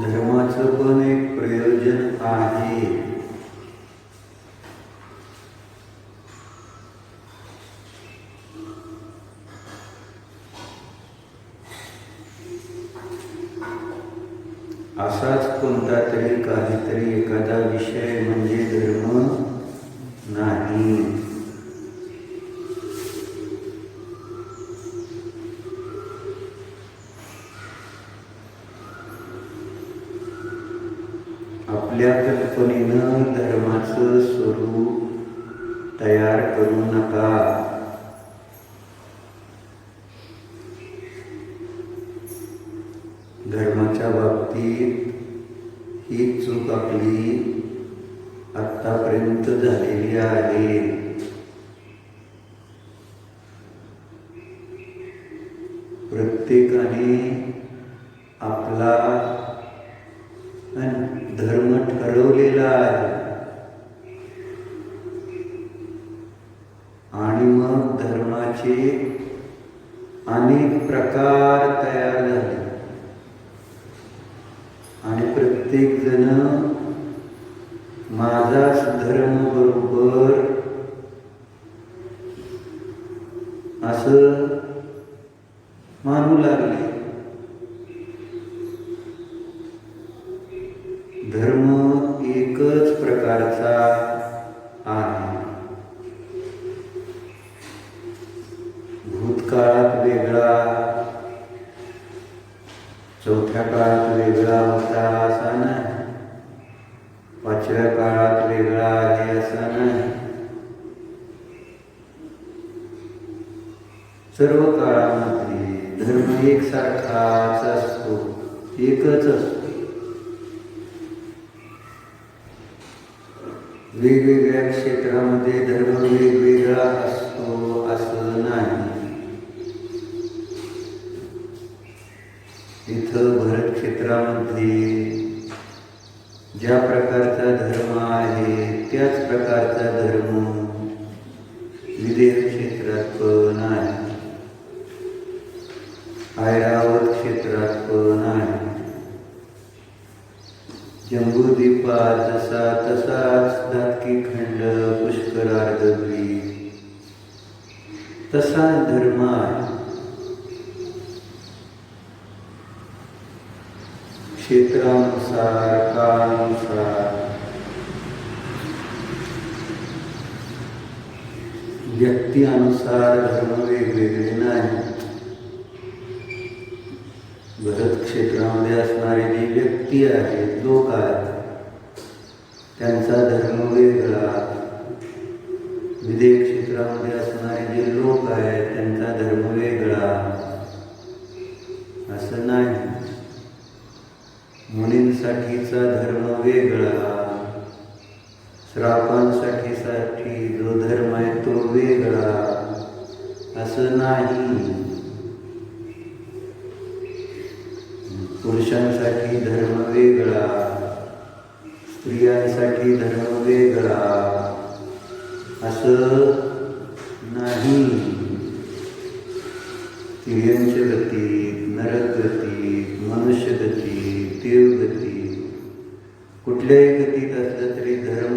धर्माचं पण एक प्रयोजन आहे. असाच कोणता तरी काहीतरी एखादा विषय म्हणजे धर्म नाही. आपल्या कल्पनेनं धर्माचं स्वरूप तयार करू नका. धर्माच्या बाबतीत ही चूक आपली आत्तापर्यंत झालेली आहे. प्रत्येकाने आपला धर्म ठरवलेला आहे आणि मग धर्माचे अनेक प्रकार तयार झाले आणि प्रत्येक जण माझाच धर्म बरोबर असं मानू लागले. धर्म एकच प्रकारचा आहे. भूतकाळात वेगळा, चौथ्या काळात वेगळा होता असा नाही, पाचव्या काळात वेगळा आहे असा नाही. सर्व काळामध्ये धर्म एकसारखाच असतो, एकच असतो. वेगवेगळ्या क्षेत्रामध्ये धर्म वेगवेगळा असतो असं नाही. इथं भरत क्षेत्रामध्ये ज्या प्रकारचा धर्म आहे त्याच प्रकारचा धर्म विदेह क्षेत्रात पण आहे, ऐरावत क्षेत्रात पण आहे. जम्बूद्वीपात जसा तसाच धातकी खंड पुष्करार्धवी तसा धर्म आहे. क्षेत्रानुसार, काळानुसार व्यक्ती अनुसार धर्म वेगवेगळे नाही. भरत क्षेत्रामध्ये असणारे जे व्यक्ती आहेत, लोक आहेत, त्यांचा धर्म वेगळा. विदेह क्षेत्रामध्ये असणारे जे लोक आहेत त्यांचा धर्म वेगळा. असं नाही. मुलींसाठीचा धर्म वेगळा, श्रापांसाठी जो धर्म आहे तो वेगळा. असं नाही. पुरुषांसाठी धर्म वेगळा, स्त्रियांसाठी धर्म वेगळा. असं नाही. तिर्यंच गती, नरकगती, मनुष्यगती, देवगती, कुठल्याही गतीत असलं तरी धर्म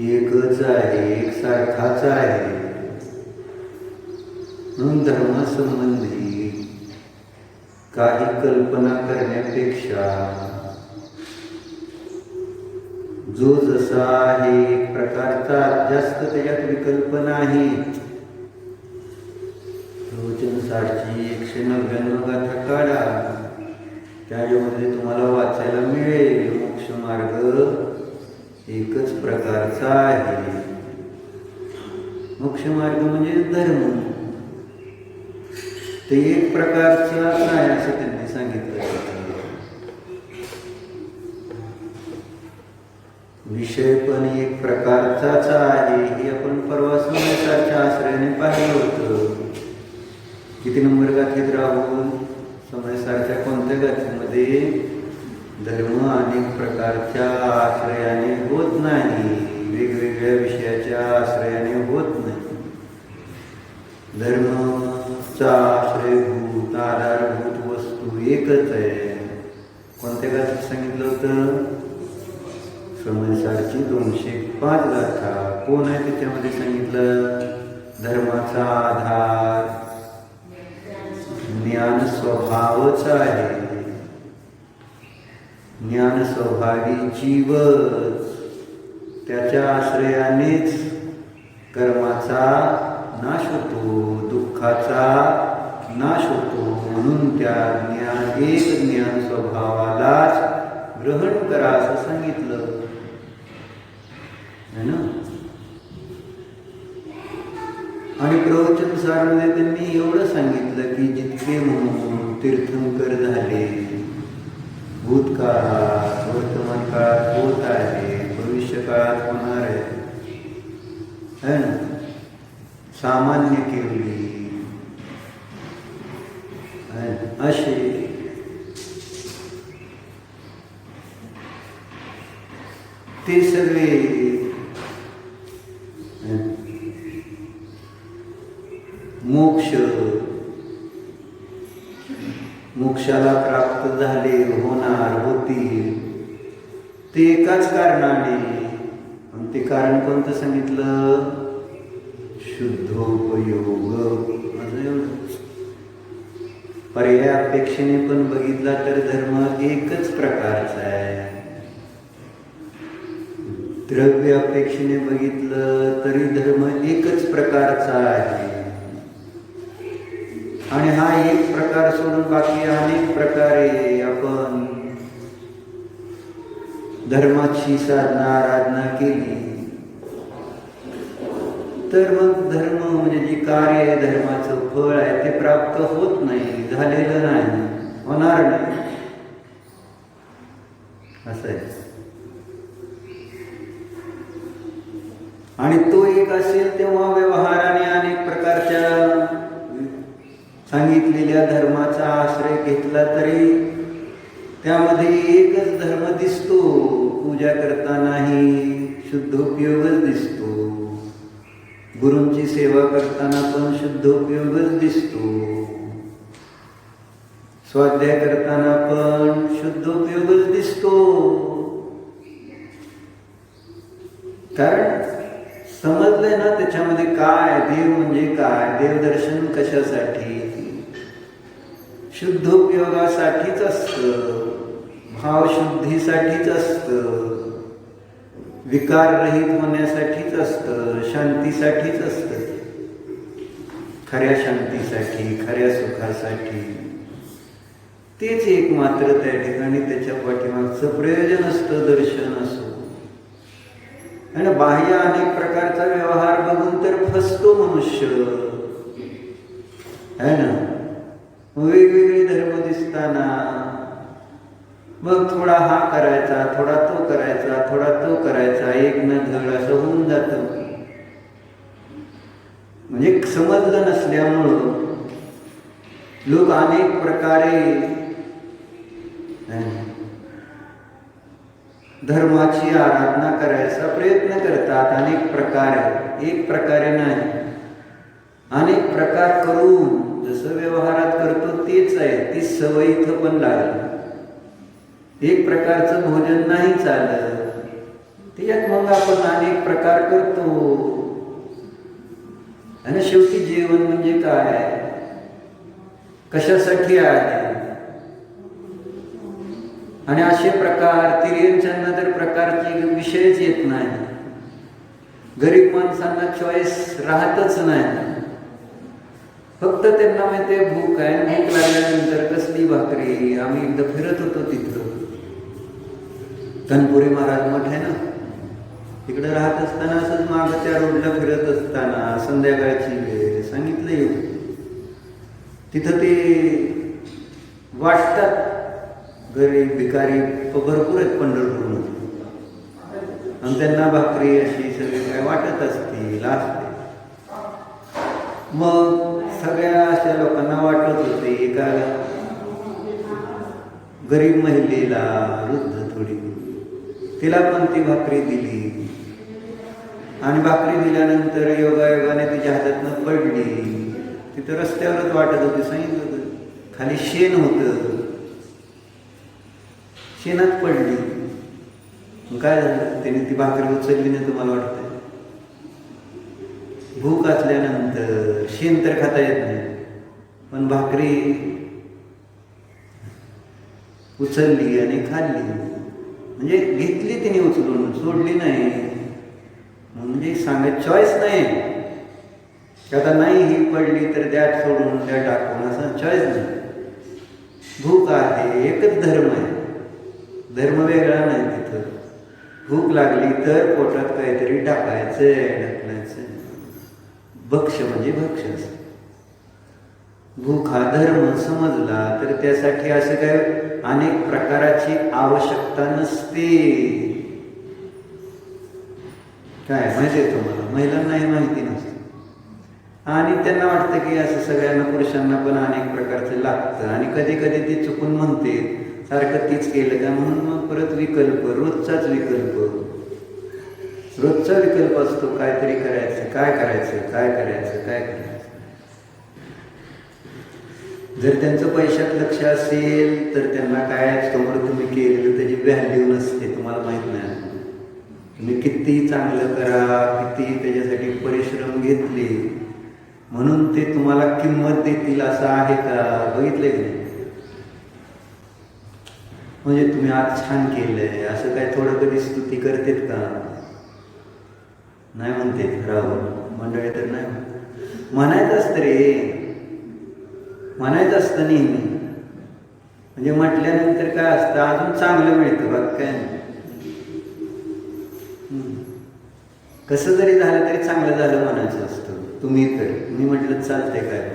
एकच आहे, एकसारखाच आहे. म्हणून धर्मासंबंधी काही कल्पना करण्यापेक्षा जो जसा आहे एक प्रकारचा जास्त त्याच्यात विकल्पना आहे. प्रवचन 199 गाथा काढा, त्याच्यामध्ये तुम्हाला वाचायला मिळेल मोक्ष मार्ग एकच प्रकारचा आहे. मोक्ष मार्ग म्हणजे धर्म, ते एक प्रकारचा आहे असं त्यांनी सांगितलं. विषय पण एक प्रकारचाच आहे हे आपण परवा समयसारख्या आश्रयाने पाहिलं होतं. किती नंबर गाथीत राहून समयसारख्या कोणत्या गाथीमध्ये धर्म अनेक प्रकारच्या आश्रयाने होत नाही, वेगवेगळ्या विषयाच्या आश्रयाने होत नाही. धर्मचा आश्रयभूत आधारभूत वस्तू एकच आहे. कोणत्या गाथीत सांगितलं होतं? समयसारची 205 गाथा. कोण आहे त्याच्यामध्ये सांगितलं? धर्माचा आधार ज्ञान स्वभावच आहे. ज्ञान स्वभावी जीवच, त्याच्या आश्रयानेच कर्माचा नाश होतो, दुःखाचा नाश होतो. म्हणून त्या एक ज्ञान स्वभावालाच ग्रहण करा असं सांगितलं है ना. आणि प्रवचन सारमध्ये त्यांनी एवढं सांगितलं की जितके म्हणून तीर्थंकर झाले, भूतकाळात वर्तमान काळात होत आहे, भविष्य काळात होणार आहे ना, सामान्य केवली असे ते सगळे मोक्षाला प्राप्त झाले, होणार, होतील ते एकाच कारणाने. आणि ते कारण कोणतं सांगितलं? शुद्धोपयोग. असं एवढंच. पर्याय अपेक्षेने पण बघितला तर धर्म एकच प्रकारचा आहे. द्रव्य अपेक्षेने बघितलं तरी धर्म एकच प्रकारचा आहे. आणि हा एक प्रकार सोडून बाकी अनेक प्रकारे आपण धर्माची साधना आराधना केली तर मग धर्म म्हणजे जे कार्य आहे, धर्माचं फळ आहे ते प्राप्त होत नाही, झालेलं नाही, होणार नाही. असं आहे. आणि तो एक असेल तेव्हा व्यवहाराने अनेक प्रकारच्या सांगितलेल्या धर्माचा आश्रय घेतला तरी त्यामध्ये एकच धर्म दिसतो. पूजा करतानाही शुद्धोपयोगच दिसतो, गुरूंची सेवा करताना पण शुद्धोपयोगच दिसतो, स्वाध्याय करताना पण शुद्धोपयोगच दिसतो. कारण समजलंय ना त्याच्यामध्ये काय, देव म्हणजे काय, देवदर्शन कशासाठी, शुद्धोपयोगासाठीच असतं, भावशुद्धीसाठीच असतं, विकाररहित होण्यासाठीच असतं, शांतीसाठीच असतं, खऱ्या शांतीसाठी, खऱ्या सुखासाठी. तेच एक मात्र त्या ठिकाणी त्याच्या पाठीमागचं प्रयोजन असतं, दर्शन असो. आणि बाह्य अनेक प्रकारचा व्यवहार बघून तर फसतो मनुष्य, है ना. वेगवेगळे धर्म दिसताना मग थोडा हा करायचा, थोडा तो करायचा, थोडा तो करायचा, एक न धड असं होऊन जातं. म्हणजे समजलं नसल्यामुळं लोक अनेक प्रकारे धर्माची आराधना करायचा प्रयत्न करतात. अनेक प्रकारे, एक प्रकारे नाही, अनेक प्रकार करून जसं व्यवहारात करतो तेच आहे, ती सवय इथं पण लागली. एक प्रकारचं भोजन नाही चालत, त्याच्यात मग आपण अनेक प्रकार करतो. आणि शेवटी जेवण म्हणजे काय, कशासाठी आहे. आणि असे प्रकार तिर्यंच्यांना तर प्रकारचे विषयच येत नाही. गरीब माणसांना चॉईस राहतच नाही. फक्त त्यांना माहिती आहे भूक आहे, भूक लागल्यानंतर कसली भाकरी. आम्ही एकदा फिरत होतो तिथं, तनपुरी महाराज मठ आहे ना, तिकडे राहत असताना असंच मागं त्या रोडला फिरत असताना संध्याकाळची वेळ सांगितलं, तिथं ते वाटतात गरीब भिकारी भरपूर आहेत पंढरपूरमध्ये, आणि त्यांना भाकरी अशी सगळी काय वाटत असतील असते. मग सगळ्या अशा लोकांना वाटत होते. एका गरीब महिलेला, वृद्ध थोडी, तिला पण ती भाकरी दिली. आणि भाकरी दिल्यानंतर योगायोगाने तिच्या हातातनं पडली. तिथं रस्त्यावरच वाटत होती, सांगितलं होतं, खाली शेण होतं, शेणात पडली. काय झालं, त्याने ती भाकरी उचलली नाही. तुम्हाला वाटतंय भूक असल्यानंतर शेण तर खाता येत नाही, पण भाकरी उचलली आणि खाल्ली. म्हणजे घेतली तिने उचलून, सोडली नाही. म्हणजे सांगत चॉईस नाही की आता नाही ही पडली तर द्या सोडून, द्या टाकून, असं चॉईस नाही. भूक आहे, एकच धर्म आहे, धर्म वेगळा नाही. तिथं भूक लागली तर पोटात काहीतरी टाकायचं, ढकलायचं. भक्ष म्हणजे भक्ष. भूक हा धर्म समजला तर त्यासाठी असे काय अनेक प्रकाराची आवश्यकता नसते. काय माहिती आहे तुम्हाला, महिलांनाही माहिती नसते. आणि त्यांना वाटतं की असं सगळ्यांना, पुरुषांना पण अनेक प्रकारचं लागतं. आणि कधी कधी ते चुकून म्हणते सारखं तीच केलं का, म्हणून मग परत विकल्प, रोजचाच विकल्प, रोजचा विकल्प असतो. काहीतरी करायचं, काय करायचं, काय करायचं, काय करायचं. जर त्यांचं पैशात लक्ष असेल तर त्यांना काय समोर तुम्ही केलेलं त्याची व्हॅल्यू नसते. तुम्हाला माहित नाही, तुम्ही कितीही चांगलं करा, कितीही त्याच्यासाठी परिश्रम घेतले म्हणून ते तुम्हाला किंमत देतील असं आहे का, बघितलंय की नाही. म्हणजे तुम्ही आज छान केलंय असं काय थोडं कधी स्तुती करतेत का, नाही म्हणते. राहुल मंडळी तर नाही म्हणायचं असतं रे, म्हणायचं असतं नेहमी. म्हणजे म्हटल्यानंतर काय असतं, अजून चांगलं मिळतं. बघ काय कसं जरी झालं तरी चांगलं झालं म्हणायचं असतं. तुम्ही तर मी म्हटलं चालतंय काय,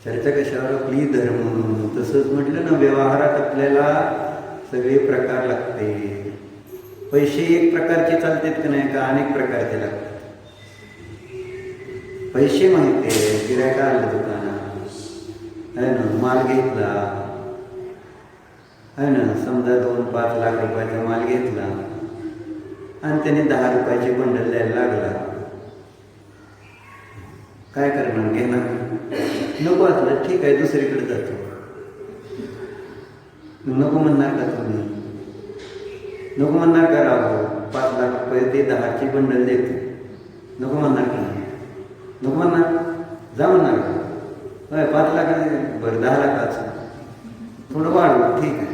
चर्चा कशावर आपली धर्म. तसंच म्हटलं ना, व्यवहारात आपल्याला सगळे प्रकार लागते. पैसे एक प्रकारचे चालतात का नाही, का अनेक प्रकारचे लागतात. पैसे माहिती आहे, गिऱ्हाईक आलं दुकानात, आहे ना, माल घेतला, आहे ना, समजा 2-5 लाख रुपयाचा माल घेतला आणि त्याने 10 रुपयाचे बंडल द्यायला लागला. काय करणार, घेणार नको असलं ठीक आहे, दुसरीकडे जातो. नको म्हणणार का तुम्ही, नको म्हणणार का, राहू 5 लाख रुपये ते 10ची बंडल देतो, नको म्हणणार का, नको म्हणणार, जा म्हणणार का, 5 लाख बरं 10 लाखाचं थोडं वाढवू, ठीक आहे.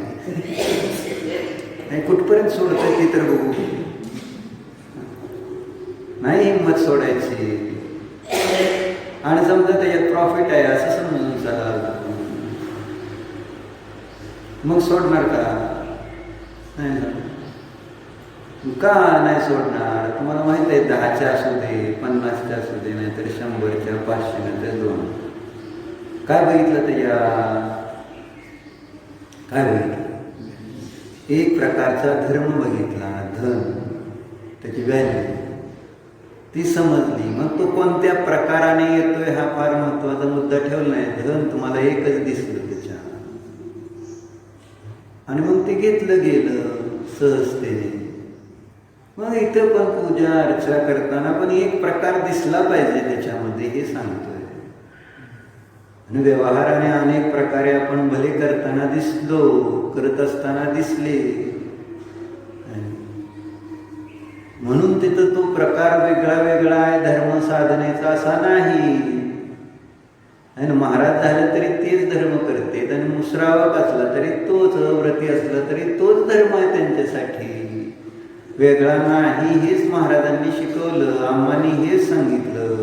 नाही कुठपर्यंत सोडतंय ते तर बघू. नाही हिंमत सोडायची. आणि समजा त्याच्यात प्रॉफिट आहे असं समजून चालाल, मग सोडणार का? नाही ना. का नाही सोडणार? तुम्हाला माहित आहे 10च्या असू दे, 50च्या असू दे, नाहीतर 100च्या, 500 नाहीतर 2. काय बघितलं त्याच्या? काय बघितलं? एक प्रकारचा धर्म बघितला, धन, त्याची व्हॅल्यू ती समजली. मग तो कोणत्या प्रकाराने येतोय हा फार महत्वाचा मुद्दा ठेवला नाही. धन तुम्हाला एकच दिसलं त्याच्या, आणि मग ते घेतलं गेलं सहजतेने. मग इथं पण पूजा अर्चा करताना पण एक प्रकार दिसला पाहिजे त्याच्यामध्ये, हे सांगतोय. आणि व्यवहाराने अनेक प्रकारे आपण भले करताना दिसलो, करत असताना दिसले, म्हणून तिथं तो प्रकार वेगळा वेगळा आहे धर्म साधनेचा असा नाही. आणि महाराज झाले तरी तेच धर्म करते, आणि मुश्रावक असला तरी तोच, व्रती असला तरी तोच धर्म आहे त्यांच्यासाठी, वेगळा नाही. हेच महाराजांनी शिकवलं, आम्हांनी हेच सांगितलं.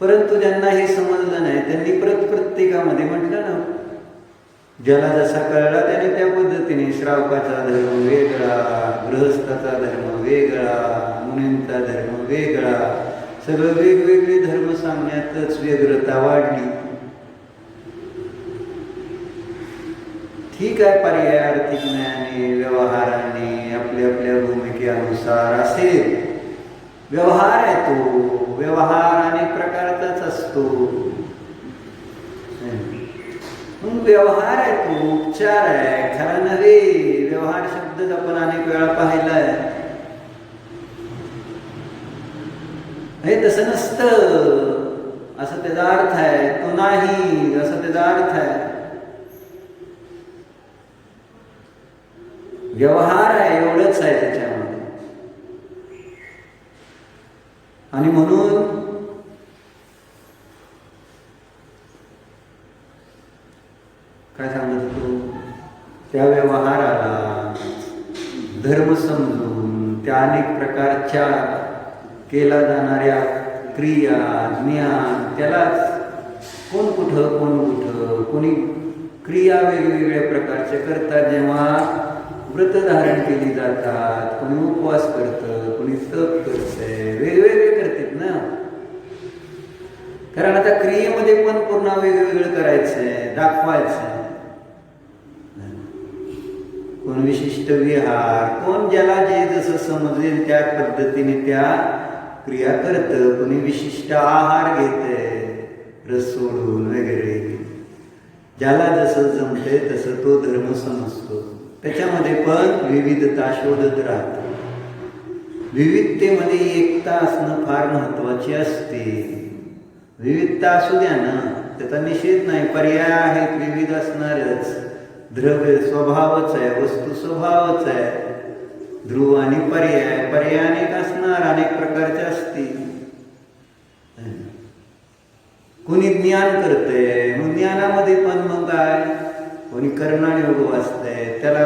परंतु ज्यांना हे समजलं नाही त्यांनी प्रत्येकामध्ये म्हटलं ना, ज्याला जसा कळला त्याने त्या पद्धतीने, श्रावकाचा धर्म वेगळा, गृहस्थाचा धर्म वेगळा, मुनींचा धर्म वेगळा, सगळं वेगवेगळे धर्म सांगण्यातच व्यग्रता वाढली. ठीक आहे, पर्याय आर्थिक ज्ञानाने, व्यवहाराने, आपल्या आपल्या भूमिकेनुसार असेल. व्यवहार आहे तो, व्यवहार अनेक प्रकारचाच असतो. मग व्यवहार आहे तो, उपचार आहे, खरा नव्हे. व्यवहार शब्द आपण अनेक वेळा पाहिलाय. हे तसं नसतं असं त्याचा अर्थ आहे, तो नाही असं त्याचा अर्थ आहे. व्यवहार आहे एवढंच आहे त्याच्यामध्ये. आणि म्हणून काय सांगत होतो, त्या व्यवहाराला धर्म समजून त्या अनेक प्रकारच्या केला जाणाऱ्या क्रिया, ज्ञान, त्यालाच कोण कुठं कोणी क्रिया वेगवेगळ्या प्रकारच्या करतात. जेव्हा व्रत धारण केली जातात, कोणी उपवास करतं, कोणी तप करतंय, वेगवेगळे करतात ना. कारण आता क्रियेमध्ये पण पूर्ण वेगवेगळं करायचंय, दाखवायचंय. कोण विशिष्ट विहार, कोण ज्याला जे जसं समजेल त्या पद्धतीने त्या क्रिया करतं. कोणी विशिष्ट आहार घेतंय, रस सोडून वगैरे, ज्याला जसं जमतंय तसं तो धर्म समजतो. त्याच्यामध्ये पण विविधता शोधत राहतो. विविधतेमध्ये एकता असणं फार महत्वाची असते. विविधता असू द्या ना, त्याचा निषेध नाही, पर्याय आहेत, विविध असणारच. द्रव्य स्वभावच आहे, वस्तू स्वभावच आहे. ध्रुव आणि पर्याय अनेक असणार, अनेक प्रकारचे असतील. कोणी ज्ञान करतंय, मग ज्ञानामध्ये पण मग काय, कोणी कर्णाने योग वाचतंय, त्याला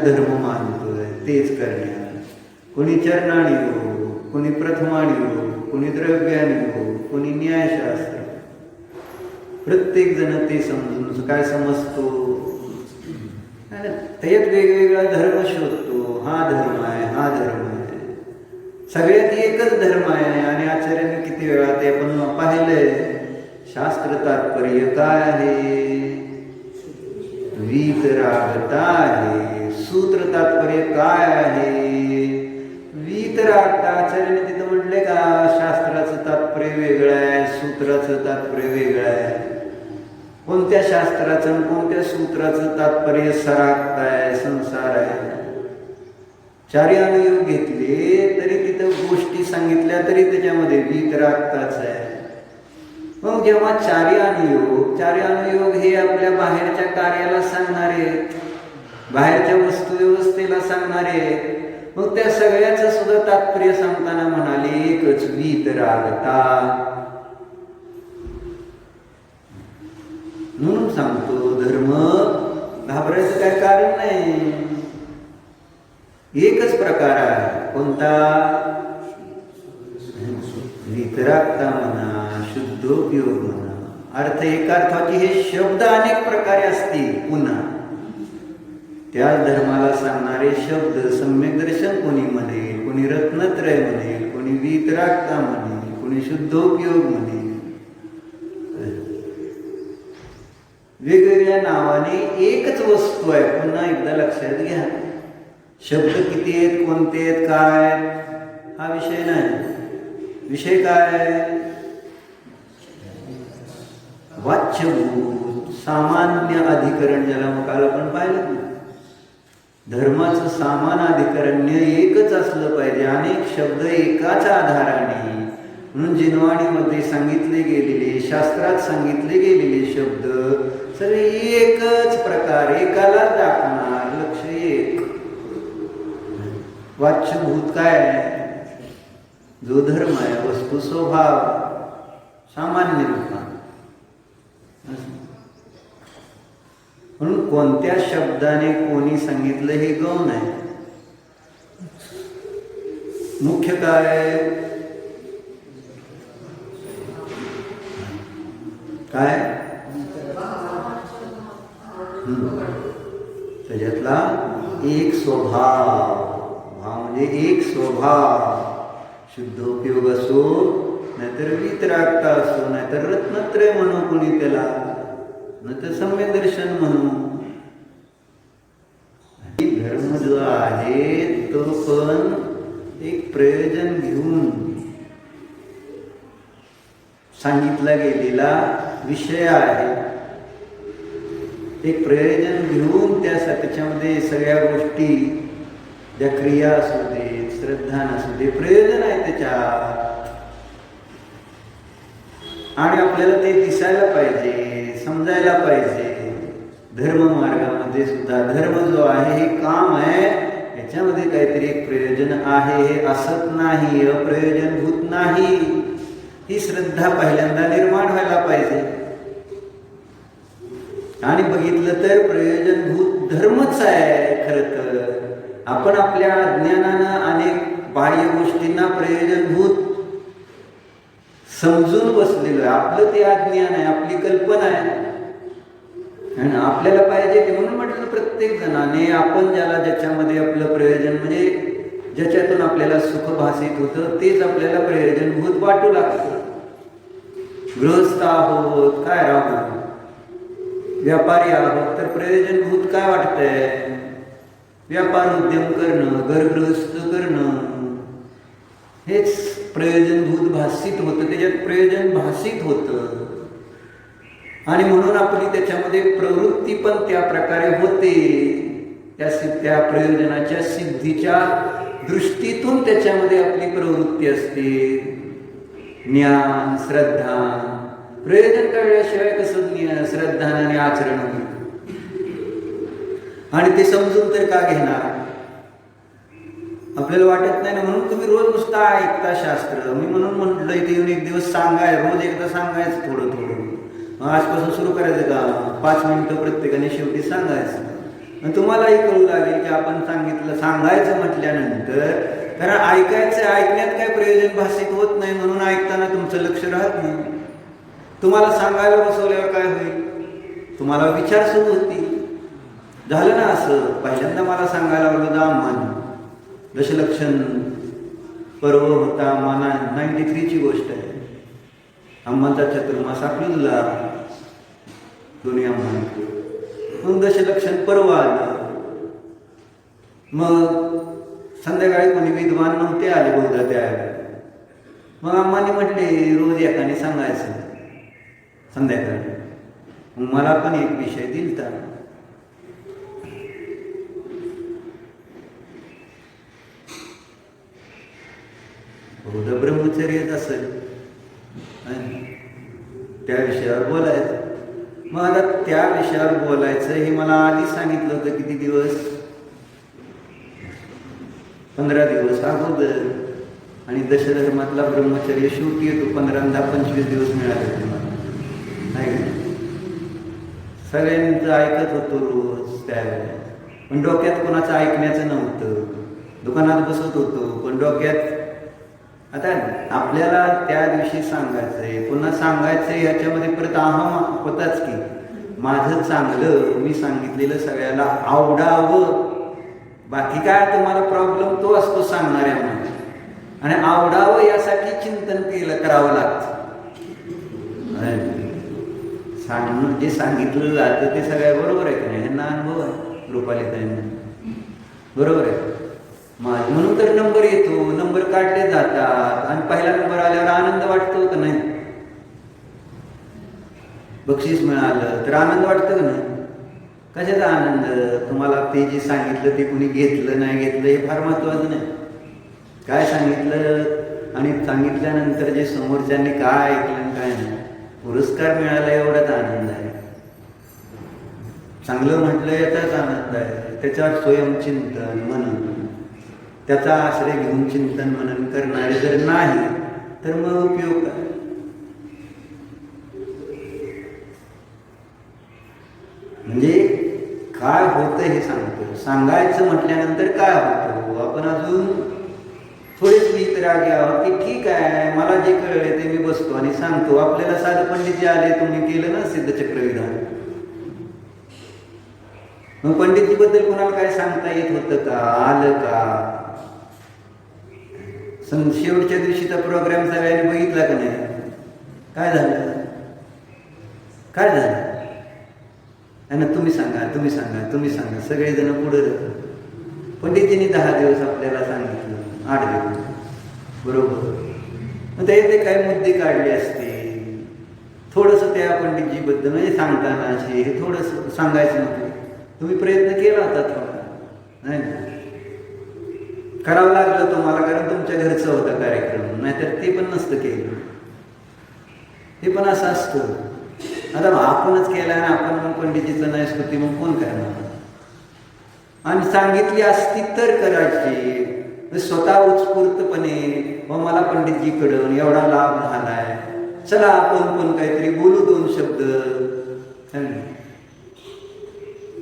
धर्म मानतोय, तेच करण्या. कोणी चरणाने योग, कोणी प्रथमाने योग, कोणी द्रव्याने योग, कोणी न्यायशास्त्र. प्रत्येक जण ते समजून काय समजतो, त्यात वेगवेगळा धर्म शोधतो. हा धर्म आहे, हा धर्म आहे, सगळ्यात एकच धर्म आहे. आणि आचार्यांनी किती वेळा ते आपण पाहिलंय. शास्त्र तात्पर्य काय आहे? वीतरागता आहे. सूत्र तात्पर्य काय आहे? वीतरागता. आचार्याने तिथं म्हटले का शास्त्राचं तात्पर्य वेगळं आहे, सूत्राचं तात्पर्य वेगळं आहे. कोणत्या शास्त्राचं आणि कोणत्या सूत्राचं तात्पर्य सरागता आहे, संसार आहे. चारी अनुयोग घेतले तरी तिथं गोष्टी सांगितल्या तरी त्याच्यामध्ये वीतरागताच आहे. मग जेव्हा चारी अनुयोग हे आपल्या बाहेरच्या कार्याला सांगणारे, बाहेरच्या वस्तू व्यवस्थेला सांगणारे, मग त्या सगळ्याचं सुद्धा तात्पर्य सांगताना म्हणाले एकच, वीतरागता. म्हणून सांगतो धर्म घाबरायचं काय कारण नाही. एकच प्रकार आहे. कोणता? वितरागता म्हणा, शुद्धोपयोग म्हणा. अर्थ एकार्थाचे हे शब्द अनेक प्रकारे असतील. पुन्हा त्या धर्माला सांगणारे शब्द सम्यक दर्शन कोणी म्हणेल, कोणी रत्नत्रय म्हणेल, कोणी वितरागता म्हणेल, कोणी शुद्धोपयोग म्हणेल. वेगवेगळ्या नावाने एकच वस्तू आहे. पुन्हा एकदा लक्षात घ्या, शब्द किती आहेत, कोणते आहेत, काय हा विषय नाही. विषय काय? वाच्यभूत सामान्य अधिकरण, ज्याला मग काल आपण पाहिलं. धर्माचं सामान अधिकरण्य एकच असलं पाहिजे. अनेक शब्द एकाच आधाराने, म्हणून जिनवाणीमध्ये सांगितले गेलेले, शास्त्रात सांगितले गेलेले शब्द सगळे एकच प्रकार, एकाला दाखवणार. लक्ष एक. वाच्यभूत काय आहे? जो धर्म आहे, वस्तू स्वभाव सामान्य रूपात. म्हणून कोणत्या शब्दाने कोणी सांगितलं हे गौण आहे. मुख्य काय? काय त्याच्यातला एक स्वभाव. भाव म्हणजे एक स्वभाव. शुद्धोपयोग असो, नाहीतर वितरागता असो, नाहीतर रत्नत्रय म्हणू कोणी त्याला, नाहीतर सम्यक दर्शन म्हणू. धर्म जो आहे तो पण एक प्रयोजन घेऊन सांगितला गेलेला विषय आहे. एक प्रयोजन घेऊन त्याच्यामध्ये सगळ्या गोष्टी, ज्या क्रिया असू दे, श्रद्धा नसू दे, प्रयोजन आहे त्याच्यात. आणि आपल्याला ते दिसायला पाहिजे, समजायला पाहिजे. धर्म मार्गामध्ये सुद्धा धर्म जो आहे हे काम आहे, याच्यामध्ये काहीतरी एक प्रयोजन आहे. हे असत नाही, अप्रयोजनभूत नाही. ही श्रद्धा पहिल्यांदा निर्माण व्हायला पाहिजे. आणि बघितलं तर प्रयोजनभूत धर्मच आहे. खरं तर आपण आपल्या अज्ञानानं अनेक बाह्य गोष्टींना प्रयोजनभूत समजून बसलेलो आहे. आपलं ते अज्ञान आहे, आपली कल्पना आहे. आणि आपल्याला पाहिजे ते, म्हणून म्हटलं प्रत्येक जणाने आपण ज्याच्यामध्ये आपलं प्रयोजन, म्हणजे ज्याच्यातून आपल्याला सुख भासित होतं, तेच आपल्याला प्रयोजनभूत वाटू लागतं. गृहस्थ आहोत, काय राहू, व्यापारी आहोत, तर प्रयोजनभूत काय वाटतंय? व्यापार उद्यम करणं, घरगृहस्थ करणं, हेच प्रयोजनभूत भासित होतं. त्याच्यात प्रयोजन भासित होतं. आणि म्हणून आपली त्याच्यामध्ये प्रवृत्ती पण त्या प्रकारे होते. त्या प्रयोजनाच्या सिद्धीच्या दृष्टीतून त्याच्यामध्ये आपली प्रवृत्ती असते. ज्ञान, श्रद्धा. प्रयोजन कळल्याशिवाय कसं श्रद्धा आणि आचरण होईल? आणि ते समजून तर का घेणार? आपल्याला वाटत नाही ना. म्हणून तुम्ही रोज नुसता ऐकता शास्त्र. मी म्हणून म्हटलं इथे येऊन एक दिवस सांगाय, रोज एकदा सांगायचं थोडं थोडं. आजपासून सुरू करायचं का? 5 मिनिटं प्रत्येकाने शेवटी सांगायचं. आणि तुम्हालाही कळू लागेल की आपण सांगितलं, सांगायचं म्हटल्यानंतर, कारण ऐकण्यात काय प्रयोजन भासित होत नाही, म्हणून ऐकताना तुमचं लक्ष राहत नाही. तुम्हाला सांगायला बसवल्यावर काय होईल? तुम्हाला विचार सुरू होती. झालं ना असं? पहिल्यांदा मला सांगायला लागलं दामान दशलक्षण पर्व होता. माना 93ची गोष्ट आहे. अम्मांचा चतुर्मास आपलीला दोन्ही अम्मांकडे. मग दशलक्षण पर्व आलं. मग संध्याकाळी कोणी विद्वान नव्हते आले बहुधा त्यावेळेला. मग अम्माने म्हटले रोज एकाने सांगायचं संध्याकाळी. मग मला पण एक विषय दिलता. बहुधा ब्रह्मचर्यच असेल, त्या विषयावर बोलायचं. मग आता त्या विषयावर बोलायचं हे मला आधी सांगितलं होतं. किती दिवस? 15 दिवस अगोदर. आणि दशधर्मातला ब्रह्मचर्य शेवटी येतो 15-25 दिवस मिळाले तुम्हाला, नाही का? सगळ्यांचं ऐकत होतो रोज त्यावेळेला, पण डोक्यात कोणाचं ऐकण्याचं नव्हतं. दुकानात बसत होतो पण डोक्यात आता आपल्याला त्या दिवशी सांगायचंय, पुन्हा सांगायचंय, ह्याच्यामध्ये परत अहम होताच की माझं चांगलं मी सांगितलेलं सगळ्याला आवडावं. बाकी काय तुम्हाला प्रॉब्लेम तो असतो सांगणाऱ्यामध्ये, आणि आवडावं यासाठी चिंतन करावं लागतं. सांगणं जे सांगितलं जातं ते सगळ्या बरोबर आहे का नाही, ह्यांना अनुभव आहे रुपालीताईंना, बरोबर आहे. म्हणून तर नंबर येतो, नंबर काढले जातात, आणि पहिला नंबर आल्यावर आनंद वाटतो का नाही? बक्षीस मिळालं तर आनंद वाटतं का नाही? कशाचा आनंद? तुम्हाला ते जे सांगितलं ते कुणी घेतलं नाही घेतलं हे फार महत्वाचं नाही. काय सांगितलं आणि सांगितल्यानंतर जे समोरच्यांनी काय ऐकलं काय नाही, पुरस्कार मिळाला एवढाच आनंद आहे. चांगलं म्हटलं याचाच आनंद आहे. त्याच्यावर स्वयंचिंतन मनन, त्याचा आश्रय घेऊन चिंतन मनन करणारे जर नाही तर मग उपयोग काय? म्हणजे काय होतं हे सांगतो. सांगायचं म्हटल्यानंतर काय होतं, आपण अजून थोडेच वितरागी आहोत की ठीक आहे मला जे कळले ते मी बसतो आणि सांगतो. आपल्याला साधं पंडितजी आले, तुम्ही केलं ना सिद्धचक्र विधान, मग पंडितजी बद्दल कोणाला काय सांगता येत होतं का? आलं का? शेवटच्या दिवशीचा प्रोग्राम सगळ्यांनी बघितला का नाही? काय झालं? काय झालं? आणि तुम्ही सांगा तुम्ही सांगा तुम्ही सांगा, सगळेजण पुढे जातात. पंडितजींनी 10 दिवस आपल्याला सांगितलं, 8 दिवस, बरोबर. मग ते काय मुद्दे काढले असते, थोडंसं त्या पंडितजीबद्दल म्हणजे सांगताना असे हे थोडंसं सांगायचं नव्हतं. तुम्ही प्रयत्न केला होता थोडा, नाही करावं लागलं तुम्हाला, कारण तुमच्या घरचं होता कार्यक्रम, नाहीतर ते पण नसतं केलं. हे पण असं असतं. आता आपणच केला आणि आपण मग पंडितजीचं नाही स्तुती मग कोण करणार? आणि सांगितली असती तर करायची, स्वतः उत्स्फूर्तपणे व मला पंडितजीकडून एवढा लाभ झालाय, चला आपण पण काहीतरी बोलू 2 शब्द.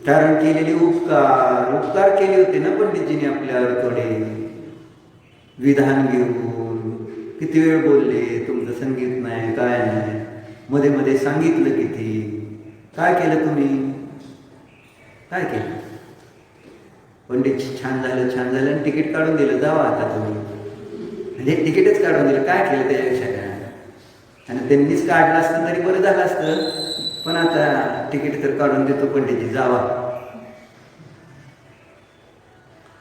कारण केलेले उपकार केले होते ना पंडितजींनी आपल्यावर थोडे, विधान घेऊन किती वेळ बोलले, तुमचं संगीत नाही काय नाही, मध्ये मध्ये सांगितलं किती, काय केलं तुम्ही, काय केलं? पंडित छान झालं छान झालं आणि तिकीट काढून दिलं, जावा आता तुम्ही, म्हणजे तिकीटच काढून दिलं, काय केलं त्याच्यापेक्षा काय? आणि त्यांनीच काढलं असतं तरी बरं झालं असतं, पण आता तिकीट तर काढून देतो पंडितजी, जावा.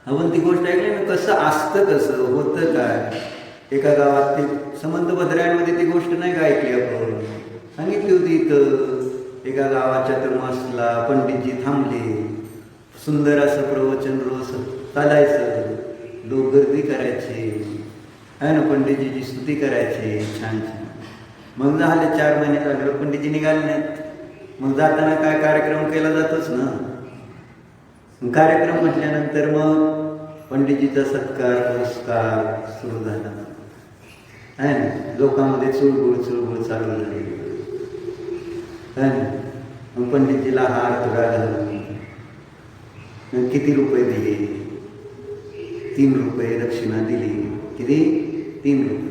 आपण ती गोष्ट ऐकली ना, कसं असतं, कसं होतं काय? एका गावात ते समंतभद्रांमध्ये ती गोष्ट नाही का ऐकली आपण, सांगितली होती. इथं एका गावाच्या तर्मासला पंडितजी थांबले, सुंदर असं प्रवचन रोज चालायचं, लोक गर्दी करायचे आहे ना, पंडितजीची स्तुती करायचे छान छान. मग झाले 4 महिने झाल्यावर पंडितजी निघाले नाहीत. मग जाताना काय कार्यक्रम केला जातोच ना, कार्यक्रम म्हटल्यानंतर मग पंडितजीचा सत्कार पुरस्कार सुरू झाला आहे ना, लोकांमध्ये चुळबुळ चालू झाली आहे ना. मग पंडितजीला हार तुरा घालून किती रुपये दिले? 3 रुपये दक्षिणा दिली. किती? 3 रुपये.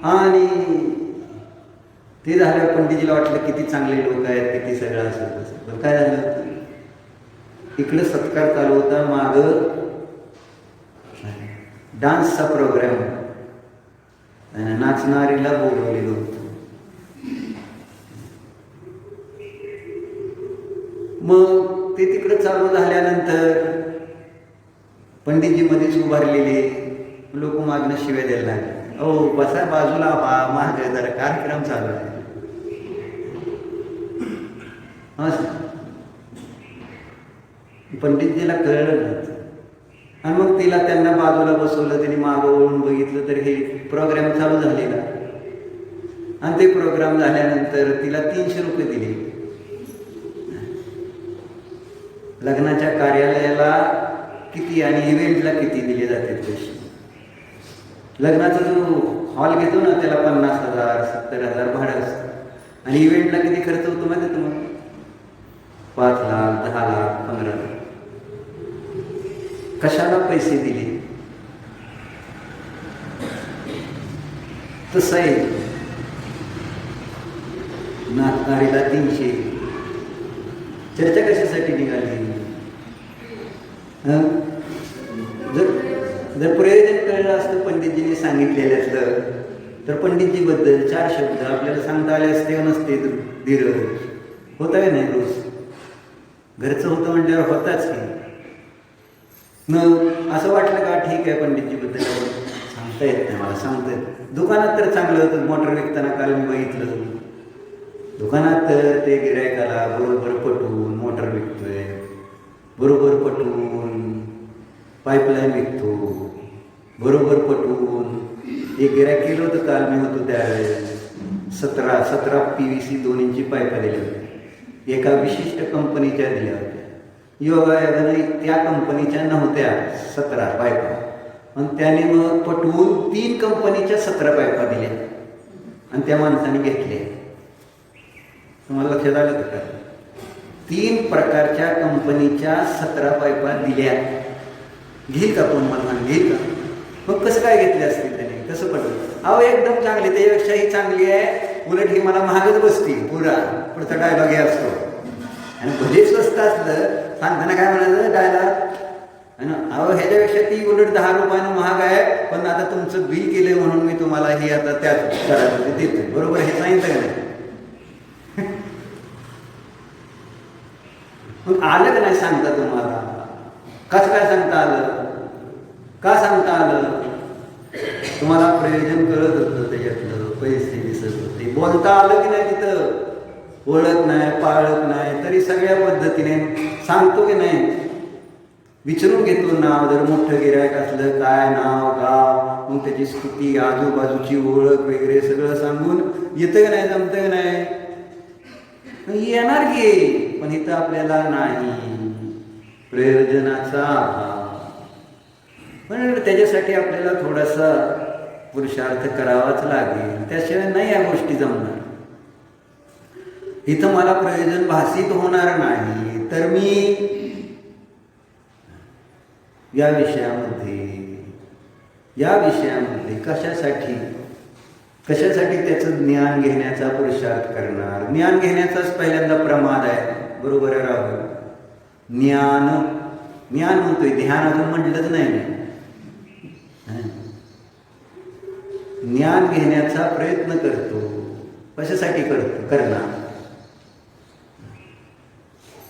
आणि ते झाल्यावर पंडितजीला वाटलं किती चांगले लोक आहेत, किती सगळं असं तसं. पण काय झालं, इकडं सत्कार चालू होता, मागं डान्सचा प्रोग्राम, नाचणारीला बोलवलेलं होतं. मग ते तिकडं चालू झाल्यानंतर पंडितजी मध्येच उभारलेले, लोक मागणं शिव्या द्यायला लागले, अहो बसा बाजूला व्हा, मागे जरा कार्यक्रम चालू आहे. पंडितजीला कळलं नाही, आणि मग त्यांना बाजूला बसवलं, त्यांनी मागं वळून बघितलं तर हे प्रोग्राम चालू झालेला. आणि ते प्रोग्राम झाल्यानंतर तिला 300 रुपये दिले. लग्नाच्या कार्यालयाला किती आणि इव्हेंटला किती दिले जाते पैसे? लग्नाचा जो हॉल घेतो ना त्याला 50,000 70,000 भाडं असतं, आणि इव्हेंटला किती खर्च होतो माहिती तुम्हाला? 5 लाख, 10 लाख, 15 लाख. कशाला पैसे दिले? तसं आहे. नाचणारीला 300. चर्चा कशासाठी निघाली? जर प्रयोजन कळलं असतं पंडितजींनी सांगितलेलं तर पंडितजीबद्दल 4 शब्द आपल्याला सांगता आले असते नसते. धीरज होता का नाही? रोज घरचं होतं म्हटल्यावर होताच की. मग असं वाटलं का ठीक आहे पंडितजीबद्दल सांगता येत नाही मला, सांगता येत. दुकानात तर चांगलं होतं. मोटर विकताना काल मी बघितलं, दुकानात तर ते गिरायकाला बरोबर पटवून मोटर विकतोय, बरोबर पटवून पाईपलाईन विकतो, बरोबर पटवून. एक गिरायक केलं होतं काल मी होतो त्यावेळेस. 17 PVC 2 इंची पाईपा दिल्या होत्या, एका विशिष्ट कंपनीच्या दिल्या होत्या. योगायोगाने त्या कंपनीच्या नव्हत्या 17 पाईपा, आणि त्याने मग पटवून 3 कंपनीच्या 17 पाईपा दिल्या आणि त्या माणसाने घेतल्या. तुम्हाला लक्षात आलं का? 3 प्रकारच्या कंपनीच्या 17 पाईपा दिल्या. घेईल का कोण? मला घेईल का? मग कसं काय घेतले असतील त्याने? कसं पटलं? अहो एकदम चांगली, त्याच्यापेक्षा ही चांगली आहे, उलट ही मला महागच बसती. पुढचा डायलॉग हे असतो. आणि भले स्वस्त असलं सांगताना काय म्हणायचं डायलॉग? अहो ह्याच्यापेक्षा ती उलट 10 रुपयानं महाग आहे, पण आता तुमचं बिल केलंय म्हणून मी तुम्हाला हे आता त्याच करायला देतोय. बरोबर हे सांगितलं का नाही? मग आलं का नाही सांगता तुम्हाला? कसं काय सांगता आलं? का सांगता आलं? तुम्हाला प्रयोजन कळत होतं त्याच्यातलं, पैसे दिसत होते, बोलता आलं की नाही तिथं? ओळख नाही, पाळत नाही, तरी सगळ्या पद्धतीने सांगतो की नाही? विचारून घेतो नाव. जर मोठं गिरायक असलं काय नाव, गाव, मग त्याची स्थिती, आजूबाजूची ओळख वगैरे सगळं सांगून येतं का नाही? जमतं का नाही? येणार की, पण इथं आपल्याला नाही, प्रयोजनाचा अभाव. पण त्याच्यासाठी आपल्याला थोडासा पुरुषार्थ करावाच लागेल, त्याशिवाय नाही या गोष्टी जमणार. इथं मला प्रयोजन भासित होणार नाही, तर मी या विषयामध्ये कशासाठी त्याचं ज्ञान घेण्याचा पुरुषार्थ करणार? ज्ञान घेण्याचाच पहिल्यांदा प्रमाद आहे. बरोबर आहे राहुल? ज्ञान म्हणतोय, ध्यान अजून म्हटलंच नाही. ज्ञान घेण्याचा प्रयत्न करतो. कशासाठी करणार?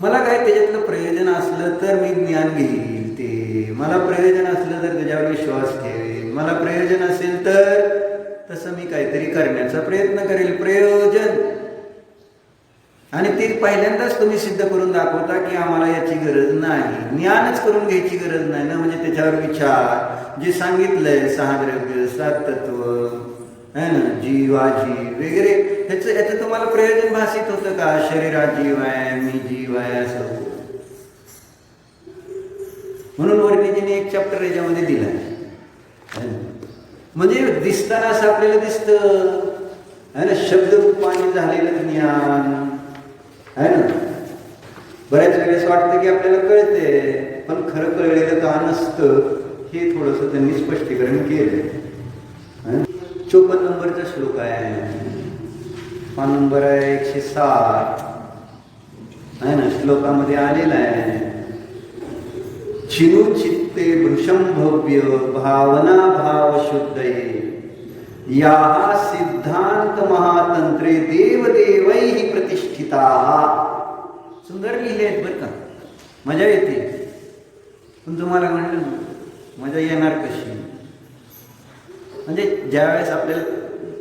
मला काय त्याच्यातलं प्रयोजन असलं तर मी ज्ञान घेईल. ते मला प्रयोजन असलं तर त्याच्यावर विश्वास ठेवेल. मला प्रयोजन असेल तर तसं मी काहीतरी करण्याचा प्रयत्न करेल. प्रयोजन, आणि ते पहिल्यांदाच तुम्ही सिद्ध करून दाखवता की आम्हाला याची गरज नाही. ज्ञानच करून घ्यायची गरज नाही ना, म्हणजे त्याच्यावर विचार जे सांगितलंय, 6 द्रव्य, 7 तत्व है ना, जीवाजीव वगैरे, याचं तुम्हाला प्रयोजन भासित होतं का? शरीरात जीव आहे, मी जीव आहे, असं. म्हणून वर्णिजीने एक चॅप्टर याच्यामध्ये दिलाय. म्हणजे दिसताना असं आपल्याला दिसतं है ना, शब्दरूपाने झालेलं ज्ञान आहे ना. बऱ्याच वेळेस वाटतं की आपल्याला कळते, पण खरं कळलेलं का नसतं, हे थोडंसं त्यांनी स्पष्टीकरण केलंय. 54 नंबरचा श्लोक आहे, पान नंबर आहे 107 आहे ना. श्लोकामध्ये आलेला आहे, चिनु चित्ते भृशं भव्य भावना भाव शुद्धये याहा सिद्धांत महातंत्रे देवदेवैहि प्रतिष्ठिता. सुंदर लिहिले आहेत बरं का, मजा येते. पण तुम्हाला म्हणलं मजा येणार कशी? म्हणजे ज्यावेळेस आपल्याला